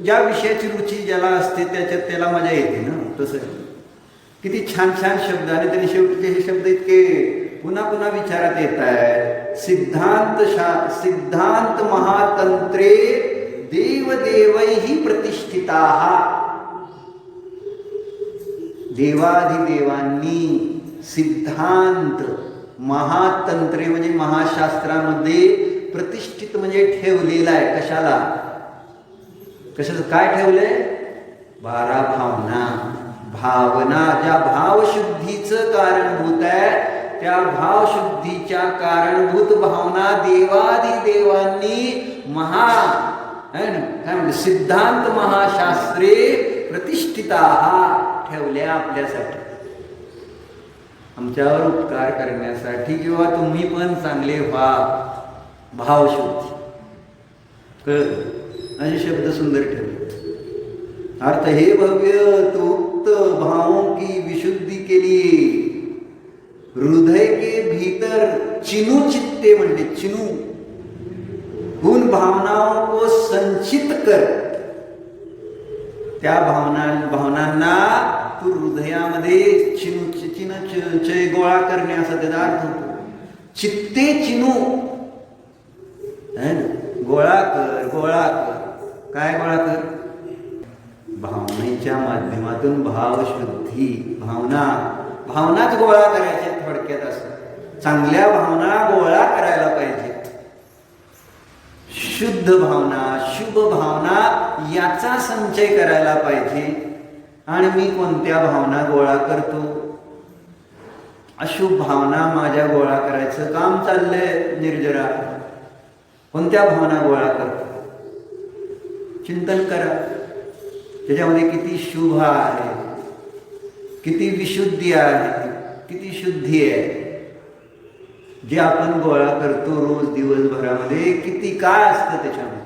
ज्या विषयाची रुची ज्याला असते त्याला मजा येते ना. तसं किती छान छान शब्द, आणि त्यांनी शेवटचे हे शब्द इतके पुन्हा पुन्हा विचारात येत आहेत. सिद्धांत महातंत्रे देवदेवैहि प्रतिष्ठिता. देवाधिदेवांनी सिद्धांत महातंत्रे म्हणजे महाशास्त्रामध्ये प्रतिष्ठित म्हणजे ठेवलेला आहे. कशाचं काय ठेवलंय? 12 भावना. भावना ज्या भावशुद्धीचं कारणभूत आहे, त्या भावशुद्धीच्या कारणभूत भावना देवादिदेवांनी काय म्हणते सिद्धांत महाशास्त्रे प्रतिष्ठिता ठेवल्या आपल्यासाठी, आमच्यावर उपकार करण्यासाठी, किंवा तुम्ही पण चांगले व्हा. भावशुद्धी कळलं, असे शब्द सुंदर ठेवले. अर्थ हे भव्य तो उक्त भावों की विशुद्धि के लिए हृदय के भीतर चिनू चित्ते म्हणते, चिनू उन भावनाओं को संचित कर, त्या भावनांना तू हृदयामध्ये चय गोळा करणे असा त्याचा अर्थ होतो. चित्ते चिनू, गोळा कर. काय गोळा कर? भावनेच्या माध्यमातून भावशुद्धी, भावनाच गोळा करायच्या. थोडक्यात असं चांगल्या भावना गोळा करायला पाहिजेत. शुद्ध भावना, शुभ भावना याचा संचय करायला पाहिजे. आणि मी कोणत्या भावना गोळा करतो? अशुभ भावना माझ्या गोळा करायचं काम चाललंय निर्जरा. कोणत्या भावना गोळा करतो? चिंतन करा. त्याच्यामध्ये किती शुभ आहे, किती विशुद्धी आहे, किती शुद्धी आहे. जे आपण गोळा करतो रोज दिवसभरामध्ये, किती काय असतं त्याच्यामध्ये.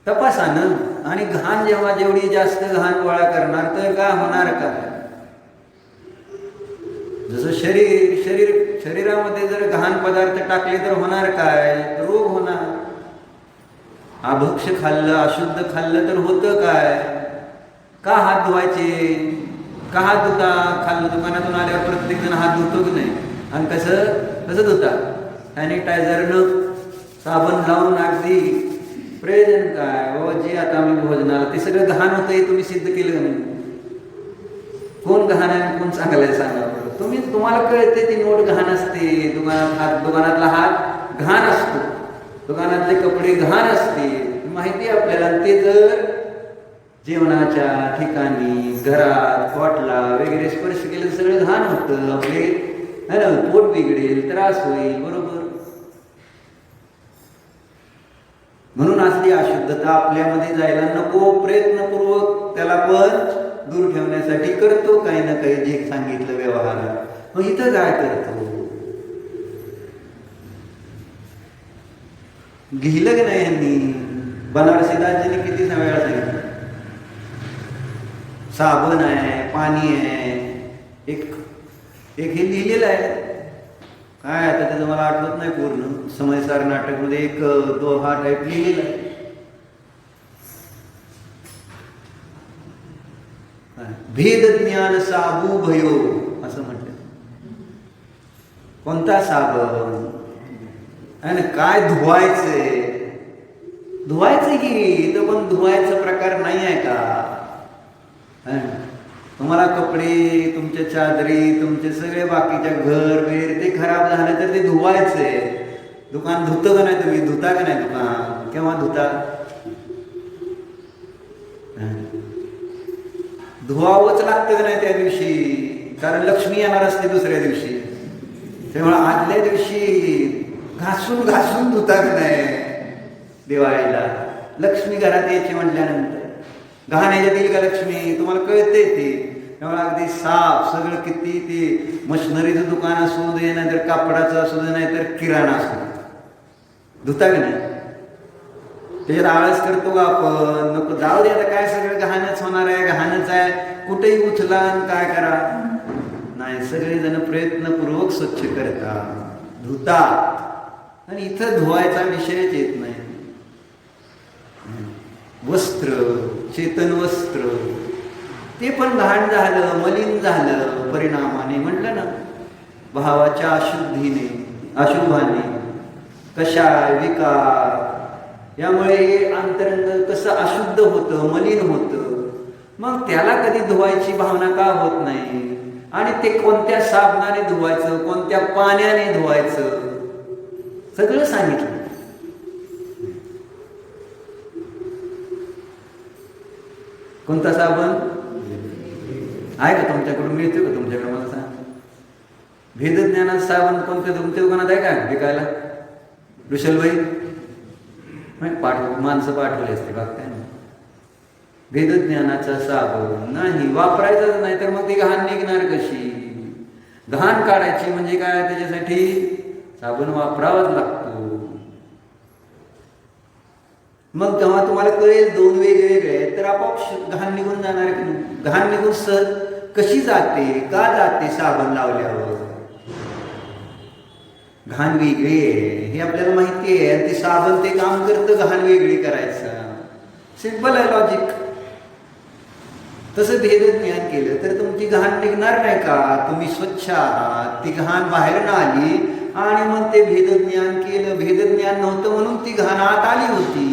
तपासा ना. आणि घाण जेवढी जास्त घाण गोळा करणार तर काय होणार काय? जसं शरीरामध्ये जर घाण पदार्थ टाकले तर होणार काय? रोग होणार. अभक्ष खाल्लं, अशुद्ध खाल्लं तर होतं काय? का हात धुवायचे? का हात धुता? खाल्लं दुकानातून आल्यावर प्रत्येक जण हात धुतो की नाही? आणि कसं धुता? सॅनिटायझरनं साबण लावून. अगदी प्रयोजन काय? व जे आता आम्ही भोजनाला ते सगळं घाण होतंय, तुम्ही सिद्ध केलं का नाही? कोण घाण आहे कोण चांगलं आहे सांगा. तुम्हाला कळते ती नोट घाण असते, दुकानातला हात घाण असतो, दुकानातले कपडे घाण असते, माहिती आहे आपल्याला. ते जर जेवणाच्या ठिकाणी, घरात, पोटला वगैरे स्पर्श केलं सगळं घाण होतं. आपले है ना, पोट बिघडेल, त्रास होईल. बरोबर. म्हणून असली अशुद्धता आपल्यामध्ये जायला नको. प्रयत्नपूर्वक त्याला पण दूर ठेवण्यासाठी करतो काही ना काही जे सांगितलं व्यवहार. मग इथं काय करतो? लिहिलं की नाही यांनी? बनारसीदासजींनी किती वेळा सांगितलं. साबण आहे, पाणी आहे, एक हे लिहिलेलं आहे. काय आता त्याचं मला आठवत नाही पूर्ण. समयसार नाटकमध्ये एक दोहा टाईप लिहिलेला आहे. भेद ज्ञान साबू भयो असं म्हटलं. कोणता साबण आणि काय धुवायचंय? धुवायचं की इथं पण धुवायचा प्रकार नाही आहे का? तुम्हाला कपडे, तुमच्या चादरी, तुमचे सगळे बाकीच्या घर वेर ते खराब झालं तर ते धुवायचंय. दुकान धुतं का नाही? तुम्ही धुता का नाही दुकान? केव्हा धुता? धुवावंच लागतं का नाही त्या दिवशी? कारण लक्ष्मी येणार असते दुसऱ्या दिवशी. त्यामुळे आदल्या दिवशी घासून धुता का नाही? दिवाळीला लक्ष्मी घरात यायची म्हटल्यानंतर घाण येतील का लक्ष्मी? तुम्हाला कळते ते. त्यामुळे अगदी साफ सगळं. किती ते मशिनरीचं दुकान असू दे, नाहीतर कापडाचं असू दे, नाहीतर किराणा असू दे, धुता का नाही? त्याच्यात आळस करतो का आपण? नको जाऊ दे आता, काय सगळं घाणच होणार आहे, घाणच आहे, कुठेही उचला काय करा. नाही, सगळेजण प्रयत्नपूर्वक स्वच्छ करतात, धुतात. आणि इथं धुवायचा विषयच येत नाही. वस्त्र, चेतन वस्त्र ते पण घाण झालं, मलिन झालं परिणामाने. म्हटलं ना, भावाच्या अशुद्धीने, अशुभाने, कषाय, विकार, यामुळे अंतरंग कसं अशुद्ध होतं, मलिन होतं. मग त्याला कधी धुवायची भावना का होत नाही? आणि ते कोणत्या साबणाने धुवायचं, कोणत्या पाण्याने धुवायचं, सगळं सांगितलं. कोणता साबण? आहे का तुमच्याकडून, मिळतो का तुमच्याकडे? मला सांग. भेदज्ञानात साबण कोणत्या तुमच्या दुकानात आहे का विकायला? ऋषलबाई माणसं पाठवली असते बघताय ना. भेदज्ञानाचा साबण नाही, वापरायचाच नाही, तर मग ती घाण निघणार कशी? घाण काढायची म्हणजे काय? त्याच्यासाठी साबण वापरावाच लागतो. मग तेव्हा तुम्हाला कळेल दोन वेगवेगळे आहेत, तर आपोआप घाण निघून जाणार. घाण निघून सहज कशी जाते, का जाते? साबण लावल्यावर घाण वेगळी आहे हे आपल्याला माहिती आहे, आणि ते साबण ते काम करतं घाण वेगळी करायचं. सिंपल आहे लॉजिक. तसं भेदज्ञान केलं तर तुमची घाण निघणार नाही का? तुम्ही स्वच्छ आहात, ती घाण बाहेर ना आली, आणि मग ते भेदज्ञान केलं. भेदज्ञान नव्हतं म्हणून ती घाण आत आली होती.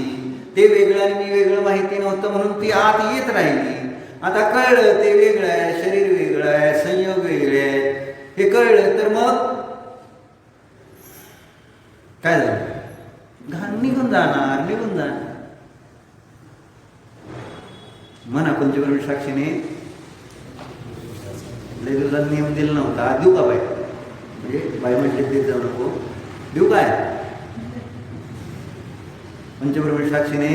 ते वेगळं आणि मी वेगळं माहिती नव्हतं म्हणून ती आत येत राहिली. आता कळलं ते वेगळं आहे, शरीर वेगळं आहे, संयोग वेगळे आहे, हे कळलं तर मग काय झालं? घाण निघून जाणार, निघून जाणार. म्हणा पंचब्रह्म साक्षीने लय दिवसात नियम दिला नव्हता, देऊ का बाई? म्हणजे बाई म्हटले देत जाऊ नको, देऊ काय? पंचब्रह्म साक्षीने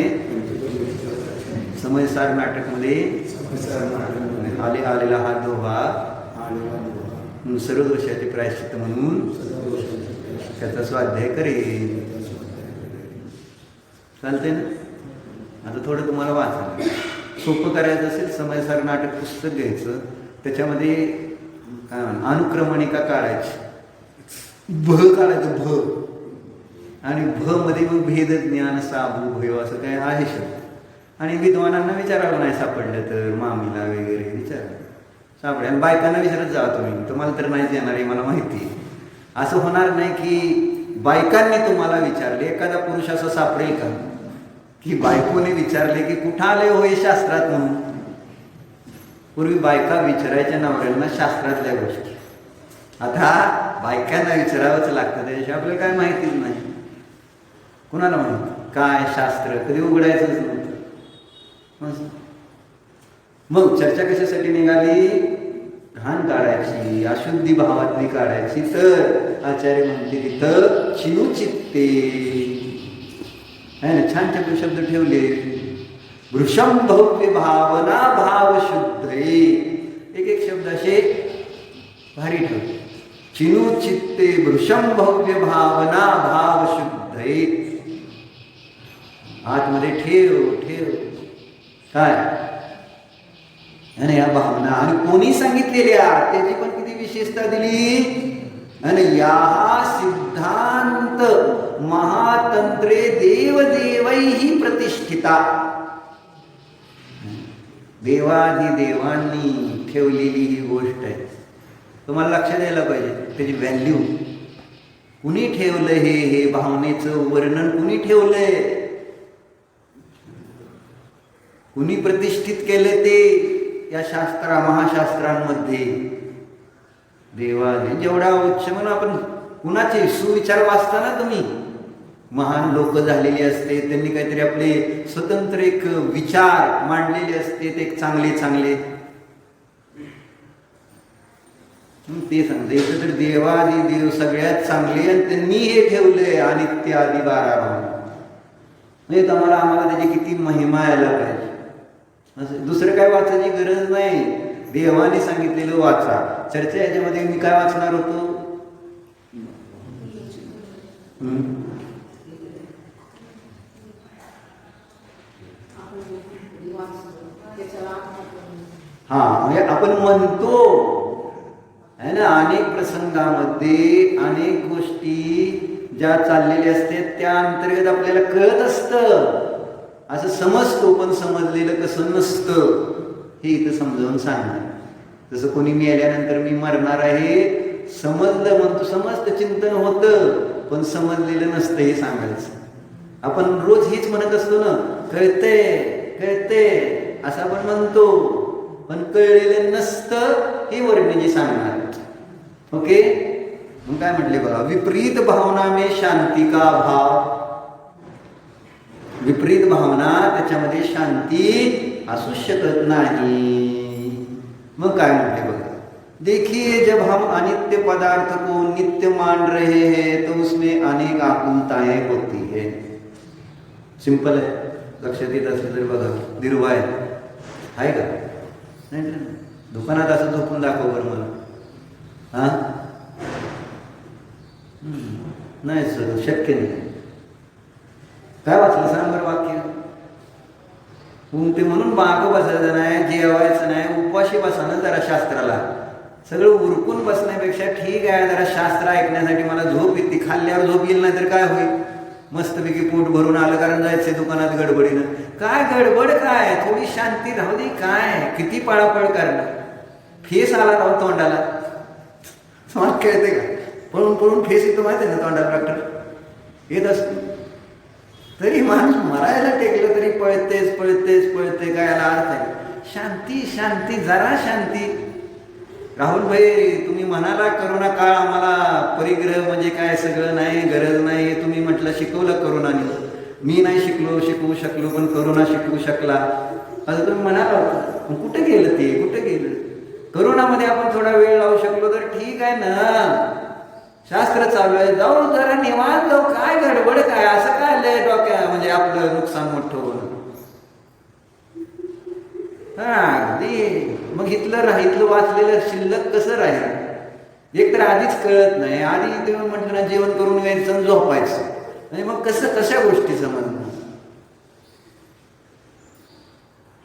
समयसार नाटकमध्ये आलेला हा दोहा सर्व दोषाचे प्रायश्चित्त म्हणून त्याचा स्वाध्याय करेल. चालते ना? आता थोडं तुम्हाला वाचा. सोपं करायचं असेल समयसार नाटक पुस्तक घ्यायचं, त्याच्यामध्ये काय म्हणा अनुक्रमणिका काढायची, भ काढायचं भ, आणि भ मध्ये मग भेद ज्ञान साबू भयो असं काय आहे शब्द. आणि विद्वानांना विचारावं नाही सापडलं तर, मामीला वगैरे विचारावं सापडे. आणि बायकांना विचारत जा तुम्ही, तुम्हाला तर नाहीच येणार आहे मला माहिती. असं होणार नाही की बायकांनी तुम्हाला विचारले. एखादा पुरुष असं सापडेल का की बायकोने विचारले की कुठं आले होय शास्त्रात म्हणून? पूर्वी बायका विचारायच्या नवऱ्यांना शास्त्रातल्या गोष्टी, आता बायकांना विचारावंच लागतं. त्याच्याशिवाय आपल्याला काय माहितीच नाही. कुणाला माहिती काय शास्त्र? कधी उघडायचंच नव्हतं. मग चर्चा कशासाठी निघाली? घाण काढायची, अशुद्धी भावातली काढायची. तर आचार्य म्हणते तिथं चिनुचित्ते आहे ना, छान छान शब्द ठेवले. वृषम भव्य भावना भाव शुद्ध, एक एक शब्द असे भारी ठेवले. चिनुचित्ते वृषम भव्य भावना भाव शुद्ध, आतमध्ये ठेव ठेव काय. आणि या भावना आणि कोणी सांगितलेल्या त्याची पण किती विशेषता दिली. आणि या सिद्धांत महातंत्रे देवदेवैहि प्रतिष्ठिता, देवादिदेवांनी ठेवलेली ही गोष्ट आहे. तुम्हाला लक्षात द्यायला पाहिजे त्याची व्हॅल्यू. कुणी ठेवलं हे भावनेचं वर्णन कुणी ठेवलंय, कुणी प्रतिष्ठित केलं ते या महाशास्त्रांमध्ये. देवाने जेवढा उच्च म्हणून आपण कुणाचे सुविचार वाचताना तुम्ही महान लोक झालेली असते, त्यांनी काहीतरी आपले स्वतंत्र एक विचार मांडलेले असते, ते चांगले चांगले ते सांगते. तर देवादी देव सगळ्यात चांगले, आणि त्यांनी हे ठेवले अनित्य आदी 12 भाव. म्हणजे तुम्हाला आम्हाला त्याची किती महिमा यायला पाहिजे. असं दुसरं काय वाचायची गरज नाही, देवाने सांगितलेलं वाचा. चर्चा याच्यामध्ये मी काय वाचणार होतो? हा, म्हणजे आपण म्हणतो है ना, अनेक प्रसंगामध्ये अनेक गोष्टी ज्या चाललेल्या असतात त्या अंतर्गत आपल्याला कळत असतं, असं समजतो. पण समजलेलं कसं नसतं हे इथं समजावून सांगणार. जसं कोणी मेल्यानंतर मी मरणार आहे समजलं म्हणतो, समजतं, चिंतन होतं, पण समजलेलं नसतं हे सांगायचं. आपण रोज हेच म्हणत असतो ना, कळते कळते असं आपण म्हणतो, पण कळलेलं नसतं हे वर्णने सांगणार. ओके, मग काय म्हटले बघा, विपरीत भावना में शांती का भाव. विपरीत भावना त्याच्यामध्ये शांती असू शकत नाही. मग काय म्हणते बघा, देखिए जब हम अनित्य पदार्थ को नित्य मान रहे हैं तो उसमें अनेक आकुलताएं होती है. सिंपल आहे, लक्षात येत असेल तर बघा. निर्वाय आहे का? नाही. दुकानात असं झोपून दाखव बरं मला. हा नाही सर, शक्य नाही. काय वाचलं सांग बरं वाक्य. ते म्हणून मागं बसायचं नाही, जेवायचं नाही, उपाशी बसानं जरा शास्त्राला. सगळं उरकून बसण्यापेक्षा ठीक आहे जरा शास्त्र ऐकण्यासाठी मला झोप येते. खाल्ल्यावर झोप येईल नाही तर काय होईल. मस्तपैकी पोट भरून आलं कारण जायचं दुकानात गडबडीनं. काय गडबड काय, थोडी शांती राहू दे. काय किती पळापळ करणं, फेस आला राहू तोंडाला. समाज कळते का? पळून पळून फेस येतो माहिती आहे ना तोंडाला. डॉक्टर येत असतो तरी माणूस मरायला टेकलं तरी पळतेच पळतेच पळते. काय याला अर्थ आहे? शांती शांती, जरा शांती. राहुल भाई तुम्ही म्हणाला करोना काळ आम्हाला परिग्रह म्हणजे काय सगळं नाही, गरज नाही. तुम्ही म्हटलं शिकवलं करोनाने. मी नाही शिकवू शकलो पण करोना शिकवू शकला असं तुम्ही म्हणाला होता. कुठे गेलं ते, कुठे गेलं? करोनामध्ये आपण थोडा वेळ लावू शकलो तर ठीक आहे ना. शास्त्र चालू आहे, जाऊ जरा निवांत जाऊ. काय गडबड काय, असं काय लय डोक्या म्हणजे आपलं नुकसान मोठं होणं. मग इथलं वाचलेलं शिल्लक कसं राहील? एक तर आधीच कळत नाही. आधी तेव्हा म्हटलं ना जेवण करून यायचं झोपायचं. आणि मग कशा गोष्टी समजणार?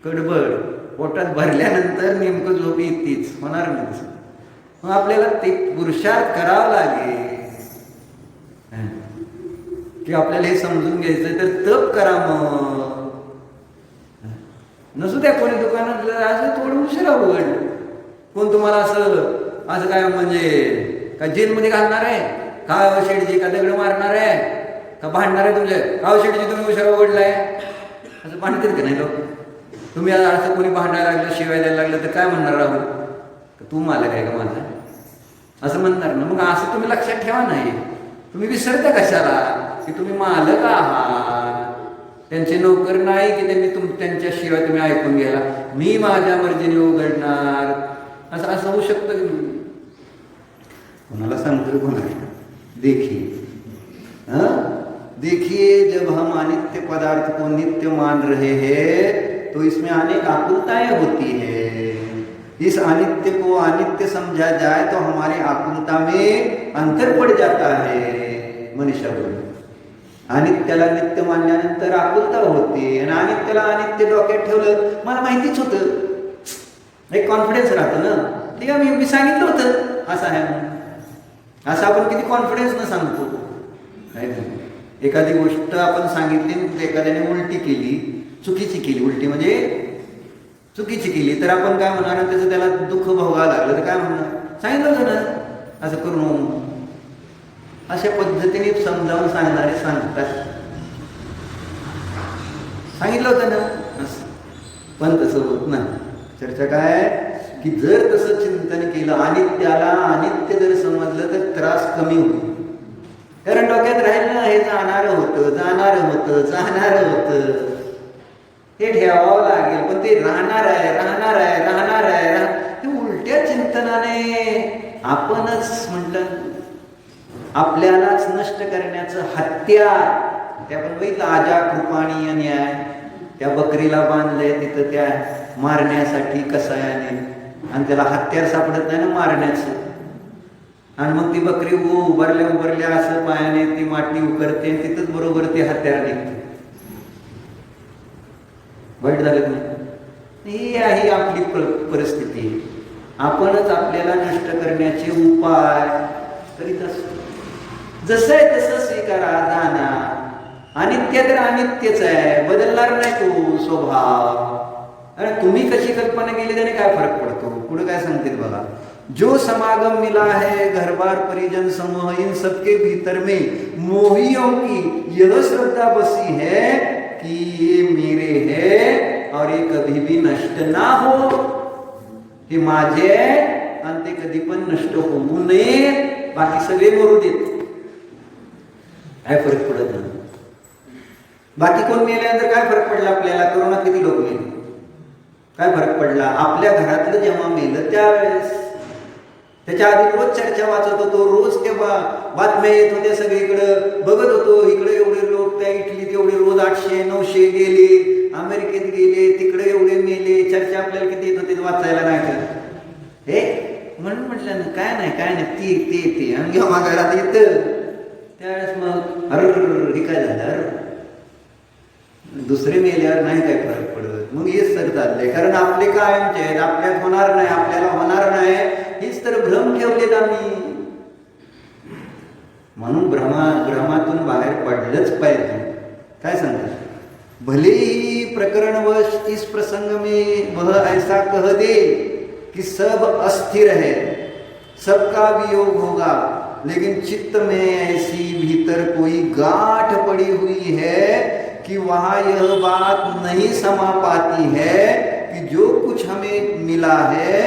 गडबड पोटात भरल्यानंतर नेमकं झोप येतेच, होणार नाही. मग आपल्याला ते पुरुषार्थ करावा लागेल की आपल्याला हे समजून घ्यायचं तर तप करा. मग नसू द्या कोणी दुकानात असं थोडं उशिरा उघडलं. कोण तुम्हाला असं काय म्हणजे का जेलमध्ये घालणार आहे का? शेडजी का दगड मारणार आहे का भांडणार आहे तुमच्या? का शेडजी तुम्ही उशिरा उघडलाय असं भांडतील का नाही लोक? तुम्ही असं कोणी भांडायला लागलं, शिवाय द्यायला लागलं तर काय म्हणणार? राहू तू मालक आहे का माझा असं म्हणणार ना. मग असं तुम्ही लक्षात ठेवा. नाही तुम्ही विसरता कशाला की तुम्ही मालक आहात, त्यांचे नोकर नाही की त्यांच्याशिवाय तुम्ही ऐकून घ्यायला. मी माझ्या मर्जीने उघडणार असं होऊ शकतं की कोणाला सांगतो कोणाला? देखिए जब हम अनित्य पदार्थ को नित्य मान रहे हैं तो इसमें अनेक आकुलताएं होती है. इस अनित्य को अनित्य समझा जाए तो हमारी आकुलता में अंतर पड़ जाता है. मनीषा बोल, अनित्याला नित्य मानल्यानंतर आकुलता होते आणि अनित्याला अनित्य डोक्यात ठेवलं. मला माहितीच होतं, एक कॉन्फिडन्स राहतो ना. ठीक आहे, मी सांगितलं होतं असं आहे म्हणून. असं आपण किती कॉन्फिडन्स न सांगतो. एखादी गोष्ट आपण सांगितली, एखाद्याने उलटी केली, चुकीची केली, उलटी म्हणजे चुकीची केली तर आपण काय म्हणणार? त्याचं त्याला दुःख भोगावं लागलं तर काय म्हणणार? सांगितलं होतं ना असं करून. अशा पद्धतीने समजावून सांगणारे सांगतात, सांगितलं होतं ना असं. पण तसं होत नाही. चर्चा काय की जर तसं चिंतन केलं, अनित्याला अनित्य जर समजलं तर त्रास कमी होईल. कारण डोक्यात राहील ना हे जाणार होतं हे ठेवावं लागेल. पण ते राहणार आहे. हे उलट्या चिंतनाने आपणच म्हटलं आपल्यालाच नष्ट करण्याचं हत्यार. ते आपण बघितलं आजा कृपाणीय न्याय. त्या बकरीला बांधलंय तिथं त्या मारण्यासाठी कसायाने, आणि त्याला हत्यार सापडत नाही ना मारण्याचं. आणि मग ती बकरी उभारल्या असं पायाने ती माती उकरते, तिथंच बरोबर ते हत्यार निघते. वाईट झालं नाही. ही आहे आपली परिस्थिती. आपणच आपल्याला नष्ट करण्याचे उपाय करीत असतो. जसं आहे तसं स्वीकारा, जाणा. अनित्य तर अनित्यच आहे, बदलणार नाही तो स्वभाव. अरे तुम्ही कशी कल्पना केली त्याने काय फरक पडतो? पुढे काय सांगतील बघा. जो समागम मिला है घर बार परिजन समूह, इन सबके भीतर में मोहियों की यह श्रद्धा बसी है कि ये मेरे है और ये कभी भी नष्ट ना हो. हे माझे आहे आणि ते कधी पण नष्ट होऊ नये. बाकी सगळे मरू देत. काय फरक पडत नाही. बाकी कोण मेल्यानंतर काय फरक पडला आपल्याला? करोना किती लोक मेले? काय फरक पडला? आपल्या घरातलं जेव्हा मेलं त्यावेळेस. त्याच्या आधी रोज चर्चा वाचत होतो, रोज ते बातम्या येत होत्या सगळीकडं, बघत होतो इकडे एवढे लोक, त्या इटलीत एवढे रोज 800-900 गेले, अमेरिकेत गेले, तिकडे एवढे मेले, चर्चा आपल्याला किती येत होते वाचायला नाही का? हे म्हणून म्हटलं ना काय नाही ते आणि जेव्हा घरात येतं त्यावेळेस मग हे काय झालं, दुसरे मेल्यावर नाही काय फरक पडत. मग हेच तर चाललंय, कारण आपले कायमचे आहेत, आपल्यात होणार नाही, आपल्याला होणार नाही, हेच तर भ्रम ठेवलेत आम्ही. म्हणून भ्रमातून बाहेर पडलंच पाहिजे. काय सांगतात? भले ही प्रकरणवश इस प्रसंग में वह ऐसा कह दे कि सब अस्थिर है, सबका वियोग होगा, लेकिन चित्त में ऐसी भीतर कोई गांठ पड़ी हुई है कि वहां यह बात नहीं समा पाती है कि जो कुछ हमें मिला है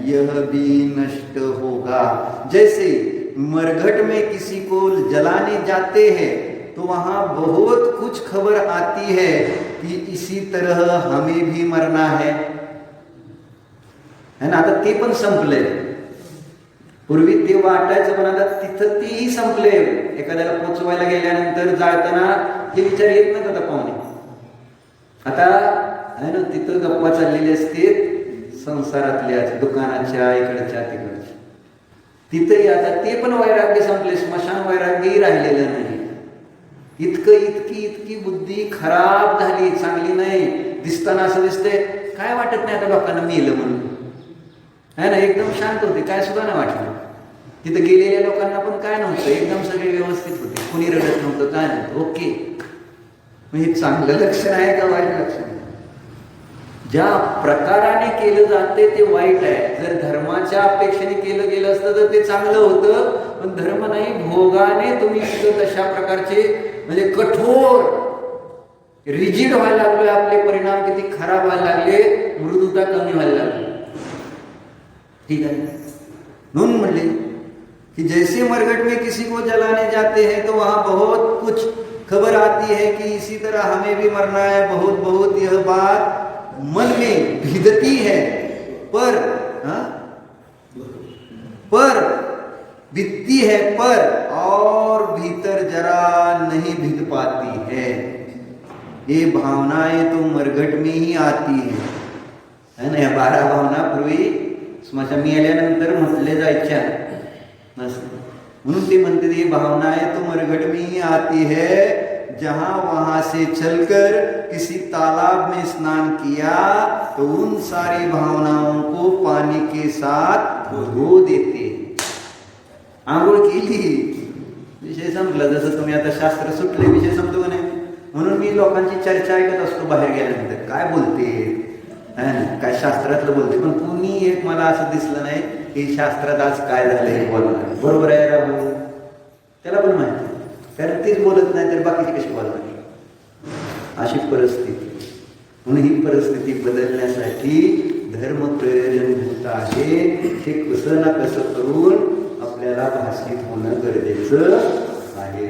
यह भी नष्ट होगा. जैसे मरघट में किसी को जलाने जाते हैं तो वहां बहुत कुछ खबर आती है कि इसी तरह हमें भी मरना है ना. आता ते पण संपलंय. पूर्वी ते वाटायचं, पण आता तिथं तेही संपले. एखाद्याला पोचवायला गेल्यानंतर जाताना हे विचार येत नाहीत आता पाहुणे. आता आहे ना, तिथं गप्पा चाललेले असते संसारातल्या, दुकानाच्या, इकडच्या तिकडच्या. तिथंही आता ते पण वैराग्य संपले, स्मशान वैराग्यही राहिलेलं नाही. इतकी बुद्धी खराब झाली, चांगली नाही. दिसताना असं दिसतंय, काय वाटत नाही आता लोकांना मेलं म्हणून, आहे ना, एकदम शांत होते, काय सुद्धा नाही वाटलं. तिथं गेलेल्या लोकांना पण काय नव्हतं, एकदम सगळे व्यवस्थित होते, कोणी रडत नव्हतं, काय नव्हतं, ओके. मग हे चांगलं लक्षण आहे का वाईट लक्षण? ज्या प्रकाराने केलं जाते ते वाईट आहे. जर धर्माच्या अपेक्षेने केलं गेलं असतं तर ते चांगलं होतं, पण धर्म नाही, भोगाने तुम्ही तशा प्रकारचे म्हणजे कठोर रिजिड व्हायला लागलोय. आपले परिणाम किती खराब व्हायला लागले, मृदुता कमी व्हायला लागली. ठीक है, नून म्हणले कि जैसे मरघट में किसी को जलाने जाते हैं तो वहां बहुत कुछ खबर आती है कि इसी तरह हमें भी मरना है. बहुत यह बात मन में भिदती है, पर बीतती है, पर और भीतर जरा नहीं भिद पाती है. ये भावनाएं तो मरघट में ही आती है ना. या 12 भावना पूर्वी स्मशान आल्यानंतर म्हटले जायच्या म्हणून ते म्हणते ये भावनाएं तो मरघट में ही आती है, जहां वहां से चलकर किसी तालाब में स्नान किया तो उन सारी भावनाओं को पानी के साथ धो देते. आंघोळ केली, विषय संपला. जसं तुम्ही आता शास्त्र सुटले, विषय संपतो का नाही. म्हणून मी लोकांची चर्चा ऐकत असतो बाहेर गेल्यानंतर, काय बोलते, काय शास्त्रातलं बोलते, पण कुणी एक मला असं दिसलं नाही की शास्त्रात आज काय झालं हे बोलणार. बरोबर आहे राहू, त्याला पण माहिती, कारण तेच बोलत नाही तर बाकीचे कशी बोलणार. अशी परिस्थिती. म्हणून ही परिस्थिती बदलण्यासाठी धर्म प्रयोजनभूत आहे. हे कसं ना कसं करून आपल्याला भाषित होणं गरजेचं आहे.